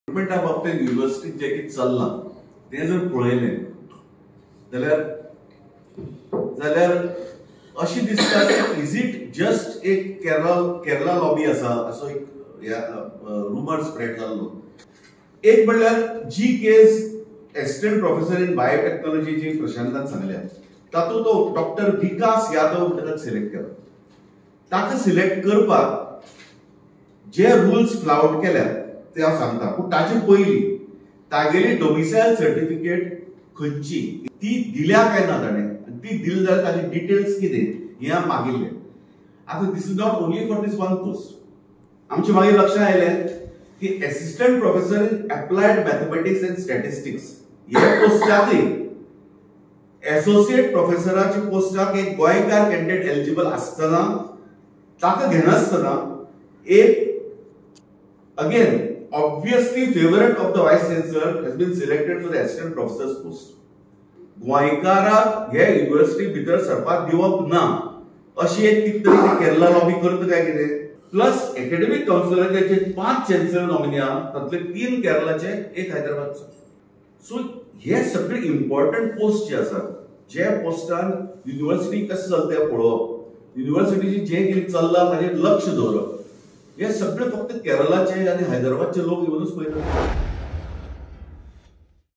रिक्रुटमेंटा बाबतीत युनिव्हर्सिटीत जे कितें चल्लां तें जर पळयलें जाल्यार जाल्यार अशें दिसता की इज इट जस्ट एक केरला लॉबी आसा असो एक रुमर स्प्रेड जाल्लो. एक म्हणल्यार जी case assistant professor in biotechnology जी प्रशांतान सांगल्या तातूंत तो डॉक्टर विकास यादव म्हणटा सिलेक्ट केला. ताका सिलेक्ट करपाक जे रूल्स फ्लाउट केल्या ते हांव सांगता, पूण ताचे पयलीं तागेली डोमिसायल सर्टिफिकेट खंयची ती दिल्या काय ना ताणें, ती दिली जाल्यार ताचे डिटेल्स कितें हें हांव मागिल्लें. आतां this is not only for this one post. आमचे मागीर लक्षांत आयलें की assistant professor in applied mathematics and statistics ह्या पोस्टाकय एसोसिएट प्रोफेसराच्या पोस्टाक एक गोंयकार कॅन्डिडेट एलिजिबल आसतना ताका घेनासतना एक again obviously favorite of the vice chancellor has been selected for the assistant professor's post. गोंयकाराक हे युनिव्हर्सिटी भितर सरपाक दिवप ना अशी एक कितें तरी केरला लॉबी करता काय कितें. प्लस एकेडमिक काउन्सिलराचे 5 चान्सलर नॉमिनी आहा, तातले 3 केरलाचे, 1 हैदराबादचो. सो हे सगळे इम्पॉर्टंट पोस्ट जे आसात, जे पोस्टान युनिव्हर्सिटी कशें चलता तें पळोवप, युनिव्हर्सिटीची जे कितें चल्लां ताचेर लक्ष दवरप, हे सगळे फक्त केरलाचे आणि हैदराबादचे लोक येऊनच पळयतात.